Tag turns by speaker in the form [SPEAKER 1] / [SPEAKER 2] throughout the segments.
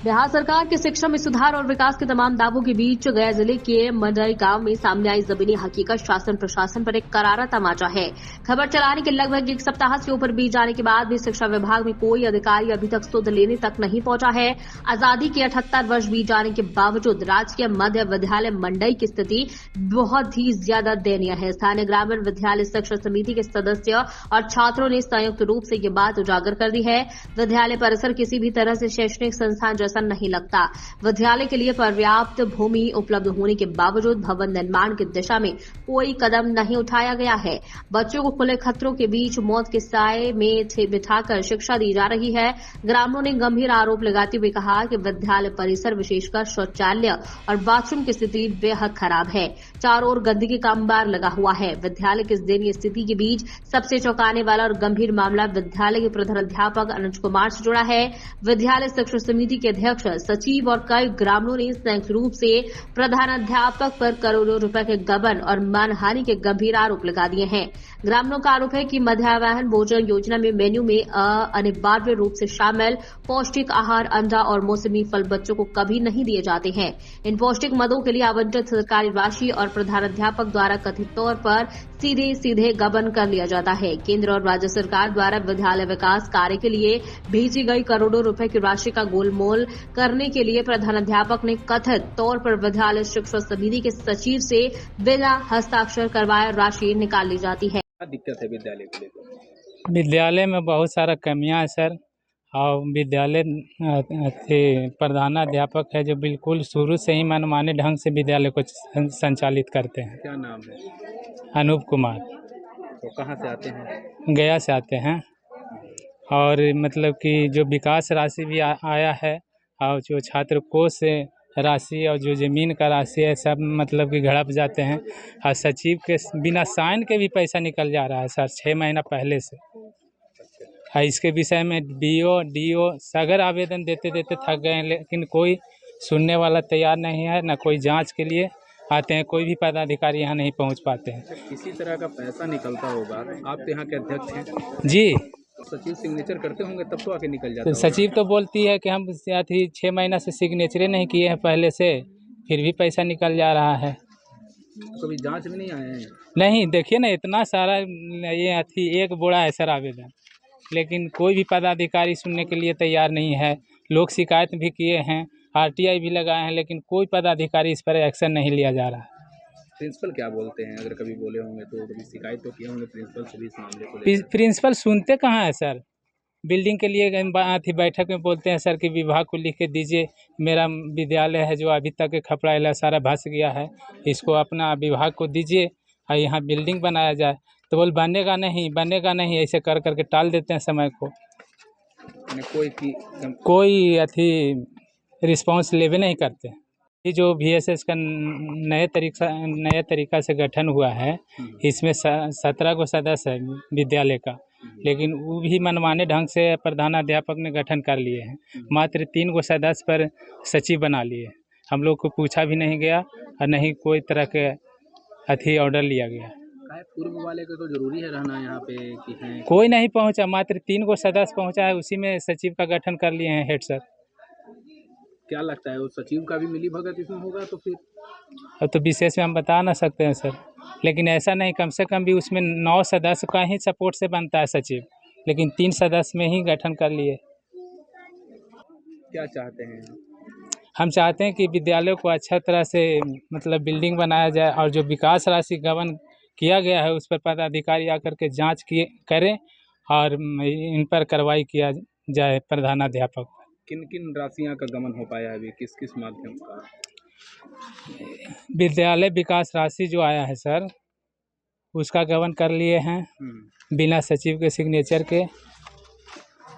[SPEAKER 1] बिहार सरकार के शिक्षा में सुधार और विकास के तमाम दावों के बीच गया जिले के मंडई गांव में सामने आई जमीनी हकीकत शासन प्रशासन पर एक करारा तमाचा है। खबर चलाने के लगभग एक सप्ताह से ऊपर बीत जाने के बाद भी शिक्षा विभाग में कोई अधिकारी अभी तक सुध लेने तक नहीं पहुंचा है। आजादी के 78 वर्ष बीत जाने के बावजूद राजकीय मध्य विद्यालय मंडई की स्थिति बहुत ही ज्यादा दयनीय है। स्थानीय ग्रामीण विद्यालय शिक्षा समिति के सदस्य और छात्रों ने संयुक्त रूप से ये बात उजागर कर दी है। विद्यालय परिसर किसी भी तरह से शैक्षणिक संस्थान जैसा नहीं लगता। विद्यालय के लिए पर्याप्त भूमि उपलब्ध होने के बावजूद भवन निर्माण की दिशा में कोई कदम नहीं उठाया गया है। बच्चों को खुले खतरों के बीच मौत के साए में बिठाकर शिक्षा दी जा रही है। ग्रामीणों ने गंभीर आरोप लगाते हुए कहा कि विद्यालय परिसर विशेषकर शौचालय और बाथरूम की स्थिति बेहद खराब है। चारों ओर गंदगी का अंबार लगा हुआ है। विद्यालय की इस दयनीय स्थिति के बीच सबसे चौंकाने वाला और गंभीर मामला विद्यालय के प्रधानाध्यापक अनुज कुमार से जुड़ा है। विद्यालय शिक्षा समिति के अध्यक्ष, सचिव और कई ग्रामीणों ने संयुक्त रूप से प्रधानाध्यापक पर करोड़ों रुपए के गबन और मानहानि के गंभीर आरोप लगा दिए हैं। ग्रामीणों का आरोप है कि मध्याह्न भोजन योजना में मेन्यू में अनिवार्य रूप से शामिल पौष्टिक आहार, अंडा और मौसमी फल बच्चों को कभी नहीं दिए जाते हैं। इन पौष्टिक मदों के लिए आवंटित सरकारी राशि और प्रधानाध्यापक द्वारा कथित तौर पर सीधे गबन कर लिया जाता है। केंद्र और राज्य सरकार द्वारा विद्यालय विकास कार्य के लिए भेजी गई करोड़ों रुपए की राशि का गोलमोल करने के लिए प्रधानाध्यापक ने कथित तौर पर विद्यालय शिक्षा समिति के सचिव से बिना हस्ताक्षर करवाए राशि निकाल ली जाती है।
[SPEAKER 2] क्या दिक्कत है विद्यालय को लेकर?
[SPEAKER 3] विद्यालय में बहुत सारा कमियां है सर। और विद्यालय प्रधानाध्यापक है जो बिल्कुल शुरू से ही मनमाने ढंग से विद्यालय को संचालित करते हैं।
[SPEAKER 2] क्या नाम है?
[SPEAKER 3] अनूप कुमार।
[SPEAKER 2] तो कहाँ से आते हैं?
[SPEAKER 3] गया से आते हैं। और मतलब कि जो विकास राशि भी आया है और जो छात्र कोष से राशि और जो ज़मीन का राशि है सब मतलब कि घड़प जाते हैं। और सचिव के बिना साइन के भी पैसा निकल जा रहा है सर 6 महीना पहले से। और इसके विषय में डीओ सगर आवेदन देते थक गए हैं, लेकिन कोई सुनने वाला तैयार नहीं है। ना कोई जांच के लिए आते हैं, कोई भी पदाधिकारी यहाँ नहीं पहुँच पाते हैं।
[SPEAKER 2] किसी तरह का पैसा निकलता होगा, आप तो यहाँ के अध्यक्ष हैं
[SPEAKER 3] जी।
[SPEAKER 2] सचिव सिग्नेचर करते होंगे तब तो आके निकल जाता
[SPEAKER 3] तो
[SPEAKER 2] होगा।
[SPEAKER 3] सचिव तो बोलती है कि हम 6 महीना से सिग्नेचरें नहीं किए हैं पहले से, फिर भी पैसा निकल जा रहा है।
[SPEAKER 2] तो कभी जांच में नहीं आए हैं?
[SPEAKER 3] नहीं, देखिए ना इतना सारा ये एक बोरा है सर आवेदन, लेकिन कोई भी पदाधिकारी सुनने के लिए तैयार नहीं है। लोग शिकायत भी किए हैं, RTI भी लगाए हैं, लेकिन कोई पदाधिकारी इस पर एक्शन नहीं लिया जा रहा है।
[SPEAKER 2] प्रिंसिपल क्या बोलते हैं? अगर कभी बोले होंगे तो कभी शिकायत तो किए होंगे प्रिंसिपल से भी इस मामले को लेकर?
[SPEAKER 3] प्रिंसिपल सुनते कहाँ है सर। बिल्डिंग के लिए बैठक में बोलते हैं सर कि विभाग को लिख के दीजिए, मेरा विद्यालय है जो अभी तक खपड़ा सारा धंस गया है, इसको अपना विभाग को दीजिए और यहाँ बिल्डिंग बनाया जाए। तो बोल बनेगा नहीं, ऐसे कर करके टाल देते हैं समय को। कोई रिस्पांस लेवे नहीं करते। ये जो VSS का नए तरीका से गठन हुआ है, इसमें 17 को सदस्य है विद्यालय का, लेकिन वो भी मनमाने ढंग से प्रधानाध्यापक ने गठन कर लिए हैं। मात्र 3 को सदस्य पर सचिव बना लिए। हम लोग को पूछा भी नहीं गया और नहीं कोई तरह के ऑर्डर लिया गया।
[SPEAKER 2] पूर्व वाले को तो जरूरी है रहना यहाँ पे कि है?
[SPEAKER 3] कोई नहीं पहुंचा, मात्र 3 को सदस्य पहुंचा है, उसी में सचिव का गठन कर लिए हैं हेड सर।
[SPEAKER 2] क्या लगता है वो सचिव का भी मिली भगत इसमें होगा? तो फिर
[SPEAKER 3] अब तो विशेष में हम बता ना सकते हैं सर, लेकिन ऐसा नहीं, कम से कम भी उसमें 9 सदस्य का ही सपोर्ट से बनता है सचिव, लेकिन 3 सदस्य में ही गठन कर लिए।
[SPEAKER 2] क्या चाहते हैं?
[SPEAKER 3] हम चाहते हैं कि विद्यालय को अच्छा तरह से मतलब बिल्डिंग बनाया जाए और जो विकास राशि गबन किया गया है उस पर पदाधिकारी आकर के जांच करें और इन पर कार्रवाई किया जाए प्रधानाध्यापक।
[SPEAKER 2] किन किन राशियां का गमन हो पाया है अभी, किस किस माध्यम का?
[SPEAKER 3] विद्यालय विकास राशि जो आया है सर, उसका गबन कर लिए हैं बिना सचिव के सिग्नेचर के।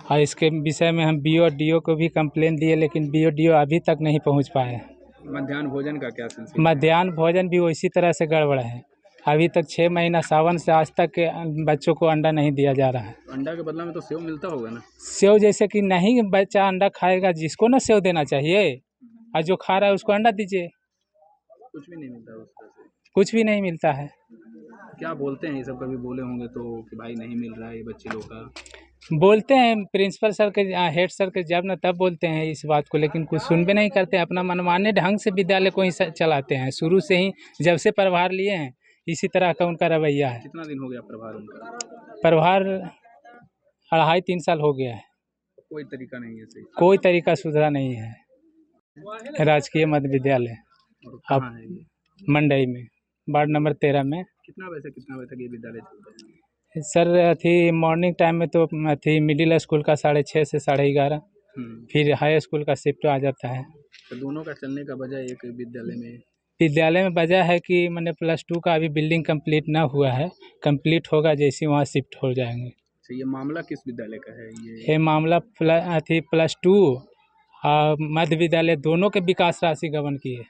[SPEAKER 3] और इसके विषय में हम BO और DO को भी कंप्लेन दिए, लेकिन BO DO अभी तक नहीं पहुंच पाए।
[SPEAKER 2] मध्याह्न भोजन का क्या सिलसिला?
[SPEAKER 3] मध्याह्न भोजन भी उसी तरह से गड़बड़ है। अभी तक 6 महीना सावन से आज तक के बच्चों को अंडा नहीं दिया जा रहा है।
[SPEAKER 2] अंडा के बदला में तो सेव मिलता होगा ना?
[SPEAKER 3] सेव जैसे कि नहीं बच्चा अंडा खाएगा, जिसको ना सेव देना चाहिए, और जो खा रहा है उसको अंडा दीजिए।
[SPEAKER 2] कुछ भी नहीं मिलता है उसका से?
[SPEAKER 3] कुछ भी नहीं मिलता है।
[SPEAKER 2] क्या बोलते हैं ये सब? कभी बोले होंगे तो कि भाई नहीं मिल रहा है ये बच्चे लोग का?
[SPEAKER 3] बोलते हैं प्रिंसिपल सर के, हेड सर के जब न तब बोलते हैं इस बात को, लेकिन कुछ सुन भी नहीं करते। अपना मनमाने ढंग से विद्यालय को ही चलाते हैं शुरू से ही, जब से प्रभार लिए हैं इसी तरह का उनका रवैया है।
[SPEAKER 2] कितना दिन हो गया प्रभार उनका?
[SPEAKER 3] प्रभार 2.5-3 साल हो गया है।
[SPEAKER 2] कोई तरीका नहीं है सही?
[SPEAKER 3] कोई तरीका सुधरा नहीं है। राजकीय मध्य विद्यालय
[SPEAKER 2] और कहाँ है ये?
[SPEAKER 3] मंडई में, वार्ड नंबर 13 में।
[SPEAKER 2] कितना बजे से कितना बजे तक ये विद्यालय चलता है?
[SPEAKER 3] सर थी मॉर्निंग टाइम में तो थी मिडिल स्कूल का 6:30 से 11:30, फिर हाई स्कूल का शिफ्ट आ जाता है।
[SPEAKER 2] तो दोनों का चलने का वजह एक
[SPEAKER 3] विद्यालय में वजह है कि मैंने +2 का अभी बिल्डिंग कंप्लीट ना हुआ है, कंप्लीट होगा जैसे वहाँ शिफ्ट हो जाएंगे।
[SPEAKER 2] तो ये मामला किस विद्यालय का है?
[SPEAKER 3] ये मामला +2 और मध्य विद्यालय दोनों के विकास राशि गबन की है।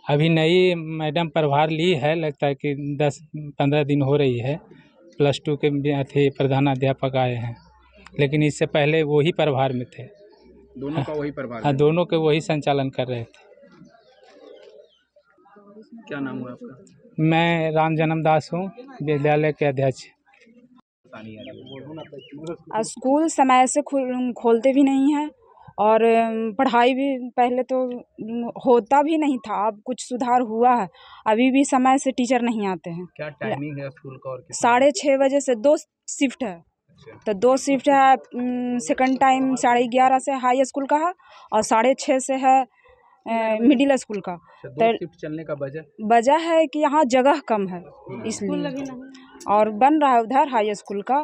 [SPEAKER 3] अभी नई मैडम प्रभार ली है, लगता है कि 10-15 दिन हो रही है। +2 के प्रधानाध्यापक आए हैं, लेकिन इससे पहले वो ही प्रभार में थे।
[SPEAKER 2] दोनों का वही प्रभार?
[SPEAKER 3] हाँ, दोनों के वही संचालन कर रहे थे।
[SPEAKER 2] क्या नाम हुआ आपका?
[SPEAKER 3] मैं राम जन्म दास हूँ, विद्यालय के अध्यक्ष।
[SPEAKER 4] स्कूल समय से खोलते भी नहीं है और पढ़ाई भी पहले तो होता भी नहीं था, अब कुछ सुधार हुआ है। अभी भी समय से टीचर नहीं आते हैं।
[SPEAKER 2] क्या टाइमिंग है स्कूल का? और
[SPEAKER 4] 6:30 बजे से 2 शिफ्ट है। तो 2 शिफ्ट है। सेकंड टाइम 11:30 से हाई स्कूल का है और 6:30 से है मिडिल स्कूल का।
[SPEAKER 2] तो शिफ्ट चलने का
[SPEAKER 4] वजह है कि यहाँ जगह कम है इसलिए, और बन रहा है उधर हाई स्कूल का,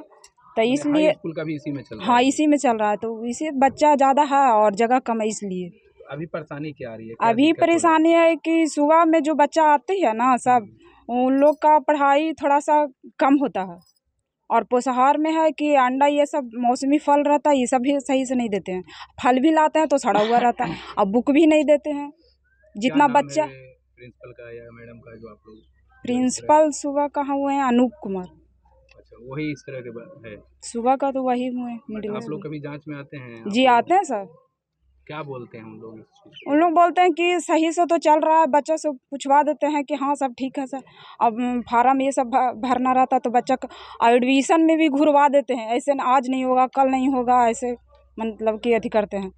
[SPEAKER 4] तो इसलिए
[SPEAKER 2] स्कूल का भी इसी में चल रहा है।
[SPEAKER 4] हाँ, इसी में चल रहा है, तो इसी बच्चा ज़्यादा है और जगह कम है इसलिए।
[SPEAKER 2] अभी परेशानी क्या आ रही है?
[SPEAKER 4] अभी परेशानी है कि सुबह में जो बच्चा आते हैं ना सब, उन लोग का पढ़ाई थोड़ा सा कम होता है, और पोषाहार में है कि अंडा ये सब मौसमी फल रहता है, ये सब भी सही से नहीं देते हैं। फल भी लाते हैं तो सड़ा हुआ रहता है, और बुक भी नहीं देते हैं जितना बच्चा।
[SPEAKER 2] प्रिंसिपल का या मैडम का जो आप लोग?
[SPEAKER 4] प्रिंसिपल सुबह कहाँ हुए हैं? अनूप कुमार।
[SPEAKER 2] अच्छा, वही इस तरह के है?
[SPEAKER 4] सुबह का तो वही हुए मिडिल।
[SPEAKER 2] आप लोग कभी जांच में आते हैं?
[SPEAKER 4] जी आते हैं सर।
[SPEAKER 2] क्या बोलते हैं उन लोग?
[SPEAKER 4] उन लोग बोलते हैं कि सही से तो चल रहा है, बच्चा से पूछवा देते हैं कि हाँ सब ठीक है सर। अब फार्म ये सब भरना रहता तो बच्चा का एडमिशन में भी घुरवा देते हैं, ऐसे आज नहीं होगा कल नहीं होगा, ऐसे मतलब कि अथी करते हैं,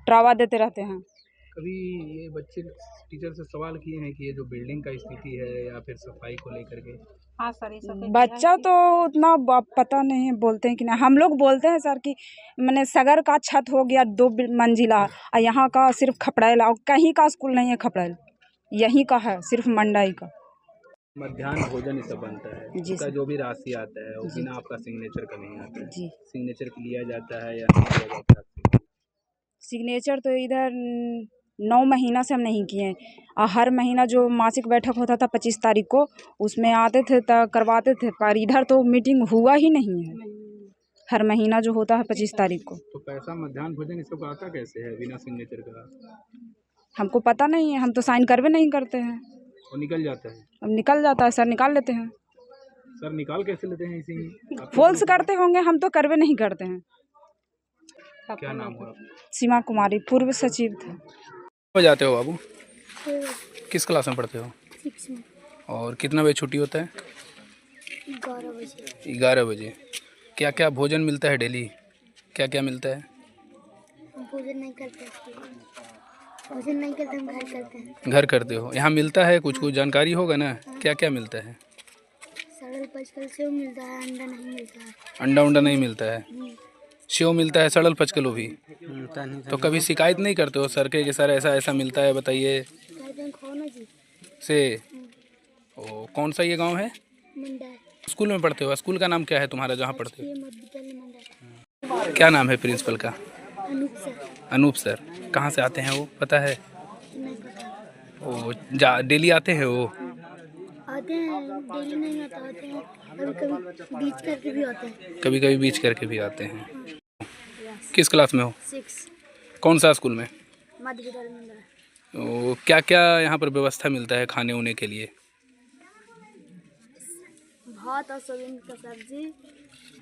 [SPEAKER 4] डरावा देते रहते हैं।
[SPEAKER 2] कभी ये बच्चे टीचर से सवाल किए हैं कि ये जो बिल्डिंग का स्थिति है या फिर सफाई को लेकर के?
[SPEAKER 4] हाँ सर, बच्चा तो उतना पता नहीं है, बोलते हैं कि नहीं। हम लोग बोलते हैं सर कि मैंने सगर का छत हो गया 2 मंजिला, और यहाँ का सिर्फ खपड़ैल, और कहीं का स्कूल नहीं है खपड़ैल, यहीं का है सिर्फ मंडई का।
[SPEAKER 2] मध्याह्न भोजन ये सब बनता है, उसका जो भी राशि आता है वो
[SPEAKER 4] जी।
[SPEAKER 2] बिना आपका सिग्नेचर का नहीं आता है?
[SPEAKER 4] जी।
[SPEAKER 2] सिग्नेचर लिया जाता है या नहीं लिया जाता है?
[SPEAKER 4] सिग्नेचर तो इधर 9 महीना से हम नहीं किए हैं, और हर महीना जो मासिक बैठक होता था 25 तारीख को, उसमें आते थे तो करवाते थे, पर इधर तो मीटिंग हुआ ही नहीं है। हर महीना जो होता है 25 तारीख को।
[SPEAKER 2] तो पैसा मध्याह्न भोजन इस सब आता कैसे है बिना सिग्नेचर का?
[SPEAKER 4] हमको पता नहीं है, हम तो साइन करवे नहीं करते हैं।
[SPEAKER 2] वो निकल जाता है?
[SPEAKER 4] अब निकल जाता है, सर निकाल लेते हैं।
[SPEAKER 2] सर निकाल कैसे लेते हैं? इसी में
[SPEAKER 4] फॉल्स करते होंगे, हम तो करवे नहीं करते हैं।
[SPEAKER 2] क्या नाम हुआ?
[SPEAKER 4] सीमा कुमारी, पूर्व सचिव थे।
[SPEAKER 2] कब जाते हो बाबू? किस क्लास में पढ़ते हो?
[SPEAKER 5] 6 में।
[SPEAKER 2] और कितना बजे छुट्टी होता है?
[SPEAKER 5] 11 बजे।
[SPEAKER 2] 11 बजे। क्या क्या भोजन मिलता है डेली? क्या क्या मिलता है?
[SPEAKER 5] भोजन नहीं करते, भोजन नहीं करते, हम घर करते हैं।
[SPEAKER 2] घर करते हो? यहाँ मिलता है कुछ कुछ जानकारी होगा ना? क्या क्या मिलता है?
[SPEAKER 5] सड़ल पचकल सेव मिलता है, अंडा नहीं मिलता है।
[SPEAKER 2] अंडा उंडा नहीं मिलता है? सेव मिलता है, सड़ल पचकलो भी? तो कभी शिकायत नहीं करते हो सर के कि सर ऐसा ऐसा मिलता है बताइए?
[SPEAKER 5] खोना जी
[SPEAKER 2] से ओ, कौन सा ये गांव है?
[SPEAKER 5] मंडा।
[SPEAKER 2] स्कूल में पढ़ते हो? स्कूल का नाम क्या है तुम्हारा जहाँ पढ़ते
[SPEAKER 5] ये मध्य विद्यालय मंडा।
[SPEAKER 2] हो? क्या नाम है प्रिंसिपल का?
[SPEAKER 5] अनूप सर।
[SPEAKER 2] अनूप सर। कहाँ से आते हैं वो पता है?
[SPEAKER 5] नहीं पता।
[SPEAKER 2] वो डेली आते हैं वो?
[SPEAKER 5] आते हैं, डेली नहीं आते हैं, कभी कभी बीच करके भी आते हैं।
[SPEAKER 2] कभी कभी बीच करके भी आते हैं। किस क्लास में हो?
[SPEAKER 5] 6।
[SPEAKER 2] कौन सा स्कूल में?
[SPEAKER 5] मध्य विद्यालय मंडा।
[SPEAKER 2] तो क्या क्या यहाँ पर व्यवस्था मिलता है खाने उने के लिए?
[SPEAKER 5] भात और सोयाबीन का सब्जी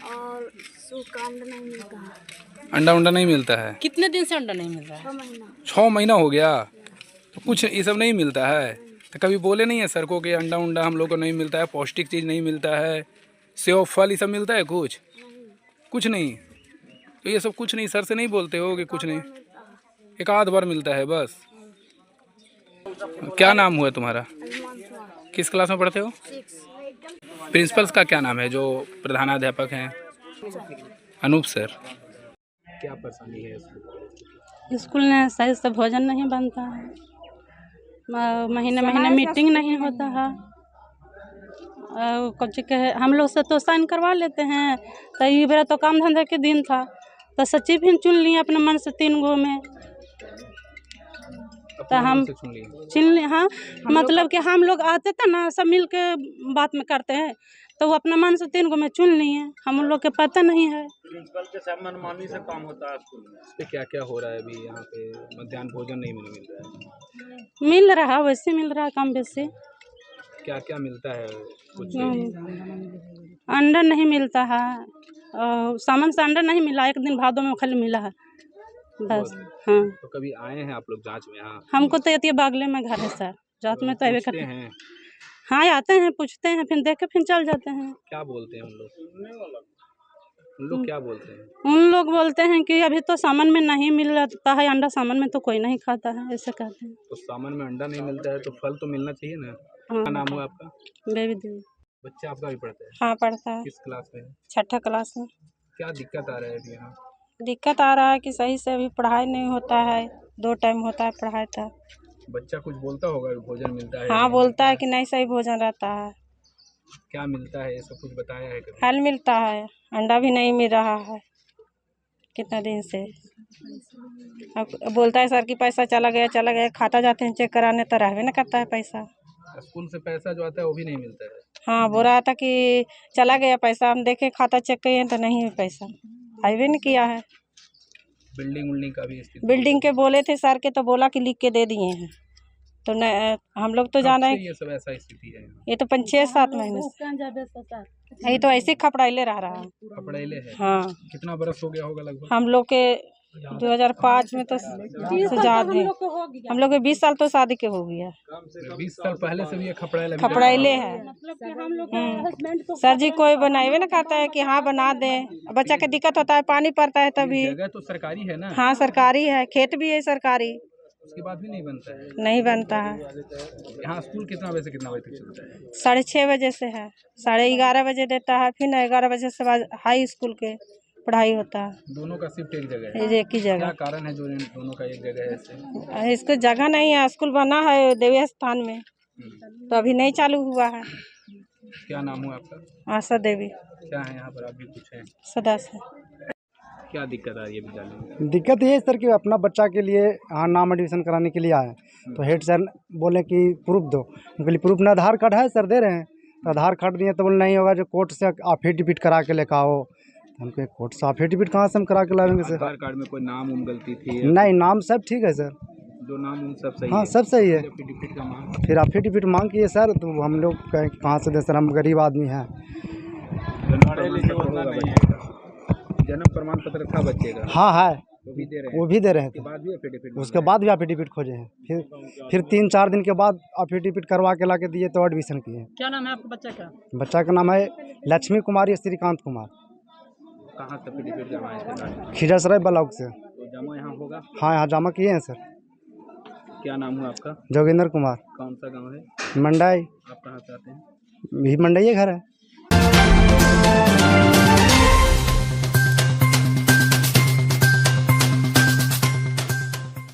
[SPEAKER 5] और सूखा अंडा नहीं मिलता है।
[SPEAKER 2] अंडा उंडा नहीं मिलता है?
[SPEAKER 6] कितने दिन से अंडा नहीं मिल रहा है?
[SPEAKER 5] 6 महीना।
[SPEAKER 2] 6 महीना हो गया तो कुछ ये सब नहीं मिलता है? तो कभी बोले नहीं है सर को कि अंडा उंडा हम लोग को नहीं मिलता है, पौष्टिक चीज़ नहीं मिलता है, सेव फल ये सब मिलता है कुछ? कुछ नहीं, तो ये सब कुछ नहीं, सर से नहीं बोलते हो कि कुछ नहीं? एक आध बार मिलता है बस। क्या नाम हुआ तुम्हारा? किस क्लास में पढ़ते हो? प्रिंसिपल्स का क्या नाम है जो प्रधानाध्यापक हैं? अनूप सर। क्या परेशानी है
[SPEAKER 6] स्कूल में सही से भोजन नहीं बनता है, महीने महीने मीटिंग नहीं होता है। कुछ के हम लोग से तो साइन करवा लेते हैं, तो ये बेरा तो काम धंधे के दिन था, तो सचिव भी चुन लिए अपने मन से 3 गो में। तो हम चुन लिए, हाँ, मतलब कि हम लोग आते थे ना, सब मिल के बात में करते हैं, तो वो अपना मन से 3 गो में चुन लिए। हम लोग के पता नहीं है।
[SPEAKER 7] प्रिंसिपल के सब मनमानी से काम होता है स्कूल में।
[SPEAKER 2] इस पे क्या क्या हो रहा है अभी यहाँ पे? मध्याह्न भोजन नहीं मिल रहा है?
[SPEAKER 6] मिल रहा है, वैसे मिल रहा है कम बेसी।
[SPEAKER 2] क्या क्या मिलता है? कुछ
[SPEAKER 6] अंडा नहीं मिलता है, सामान से अंडा नहीं मिला, एक दिन भादों में खाली मिला है बस। हाँ,
[SPEAKER 2] तो कभी आए हैं आप लोग जांच में? हाँ,
[SPEAKER 6] हमको तो ये बागले में घर है सर, जांच में तो अबे करते
[SPEAKER 2] हैं।
[SPEAKER 6] हाँ, आते हैं, पूछते हैं, फिर देख के फिर चल जाते हैं।
[SPEAKER 2] क्या बोलते हैं उन लोग क्या बोलते हैं?
[SPEAKER 6] उन लोग बोलते हैं कि अभी तो सामान में नहीं मिल रहा है अंडा, सामान में तो कोई नहीं खाता है, ऐसे कहते हैं।
[SPEAKER 2] तो सामान में अंडा नहीं मिलता है तो फल तो मिलना चाहिए ना?
[SPEAKER 6] हाँ।
[SPEAKER 2] क्या नाम हुआ आपका?
[SPEAKER 6] बेबी देवी।
[SPEAKER 2] बच्चा आपका भी पढ़ता है?
[SPEAKER 6] हाँ, पढ़ता है।
[SPEAKER 2] किस क्लास में?
[SPEAKER 6] 6ठी क्लास में।
[SPEAKER 2] क्या दिक्कत आ रहा है अभी यहाँ?
[SPEAKER 6] दिक्कत आ रहा है कि सही से अभी पढ़ाई नहीं होता है, 2 टाइम होता है पढ़ाई था।
[SPEAKER 2] बच्चा कुछ बोलता होगा, भोजन मिलता है?
[SPEAKER 6] हाँ, बोलता है कि नहीं सही भोजन रहता है।
[SPEAKER 2] क्या मिलता है, ये सब कुछ बताया है कभी?
[SPEAKER 6] फल मिलता है, अंडा भी नहीं मिल रहा है कितना दिन से। अब बोलता है सर कि पैसा चला गया, खाता जाते हैं चेक कराने तो रहबे न करता है पैसा।
[SPEAKER 2] स्कूल से पैसा जो आता है वो भी नहीं मिलता है?
[SPEAKER 6] हाँ, बोल रहा था कि चला गया पैसा, हम देखे खाता चेक किए तो नहीं है पैसा, हाईवे नहीं किया है।
[SPEAKER 2] बिल्डिंग का भी स्थिति?
[SPEAKER 6] बिल्डिंग के बोले थे सर के, तो बोला कि लिख के दे दिए हैं, तो न हम लोग तो जाना है।
[SPEAKER 2] ये सब ऐसा स्थिति है?
[SPEAKER 6] ये तो 5-6-7 महीने से ये तो ऐसे खपड़ाइले रह रहा है।
[SPEAKER 2] खपड़ाइले है?
[SPEAKER 6] हाँ।
[SPEAKER 2] कितना बरस हो गया होगा लगभग?
[SPEAKER 6] हम लोग के 2005 में तो ज्यादा है, हम लोग के 20 साल तो शादी के हो गया।
[SPEAKER 2] 20 साल पहले से भी ये
[SPEAKER 6] खपड़ाइले है। सर जी कोई बनाए ना कहता है कि हाँ बना दे, बच्चा के दिक्कत होता है, पानी पड़ता है तभी।
[SPEAKER 2] जगह तो सरकारी है ना?
[SPEAKER 6] हाँ, सरकारी है, खेत भी है सरकारी।
[SPEAKER 2] उसके बाद भी नहीं बनता है?
[SPEAKER 6] नहीं बनता है।
[SPEAKER 2] यहाँ स्कूल कितना बजे से कितना बजे तक चलता है?
[SPEAKER 6] 6:30 बजे से है, 11:30 बजे देता है, फिर 11 बजे से बाद हाई स्कूल के पढ़ाई होता है।
[SPEAKER 2] दोनों का शिफ्ट एक जगह है?
[SPEAKER 6] एक ही जगह। क्या
[SPEAKER 2] कारण है जो इन दोनों का एक जगह है ऐसे?
[SPEAKER 6] इसको जगह नहीं है, स्कूल बना है देवी स्थान में, तो अभी नहीं चालू हुआ है।
[SPEAKER 2] क्या नाम हुआ आपका?
[SPEAKER 6] आशा देवी।
[SPEAKER 2] क्या है यहाँ पर आप भी कुछ है?
[SPEAKER 6] सदस्य।
[SPEAKER 2] क्या दिक्कत आ रही है विद्यालय में?
[SPEAKER 8] दिक्कत ये है सर कि अपना बच्चा के लिए यहाँ नाम एडमिशन कराने के लिए आए, तो हेड सर बोले कि प्रूफ दो। उनके लिए प्रूफ ना आधार कार्ड है सर, दे रहे हैं, तो आधार कार्ड दिए तो बोले नहीं होगा, जो कोर्ट से एफिडेविट करा के लेकर आओ। हमको कोर्ट से एफिडेविट कहाँ से हम करा के लाएंगे सर?
[SPEAKER 2] आधार कार्ड में कोई नाम गलती थी?
[SPEAKER 8] नहीं, नाम सब ठीक है सर,
[SPEAKER 2] जो नाम उन सब सही
[SPEAKER 8] हाँ
[SPEAKER 2] है?
[SPEAKER 8] सब सही है।
[SPEAKER 2] एफिडेविट का मांग?
[SPEAKER 8] फिर एफिडेविट मांग किए सर, तो हम लोग कहाँ से दें सर, हम गरीब आदमी हैं।
[SPEAKER 2] जन्म प्रमाण पत्र था बच्चे का?
[SPEAKER 8] हाँ है,
[SPEAKER 2] वो भी दे रहे हैं?
[SPEAKER 8] वो भी दे रहे हैं। उसके बाद भी एफिडेविट खोजे हैं, फिर 3-4 दिन के बाद एफिडेविट करवा के ला के दिए तो एडमिशन किए।
[SPEAKER 7] क्या नाम है आपके बच्चे का?
[SPEAKER 8] बच्चा का नाम है लक्ष्मी कुमारी श्रीकांत कुमार।
[SPEAKER 2] कहाँ से एफिडेविट जमा है?
[SPEAKER 8] खिजरसराय ब्लॉक से।
[SPEAKER 2] तो जमा यहाँ होगा?
[SPEAKER 8] हाँ, यहाँ जमा किए हैं सर।
[SPEAKER 2] क्या नाम हुआ आपका?
[SPEAKER 8] जोगिंदर कुमार।
[SPEAKER 2] कौन सा गांव है?
[SPEAKER 8] मंडाई।
[SPEAKER 2] आप कहाँ से आते हैं?
[SPEAKER 8] भी मंडाई घर है।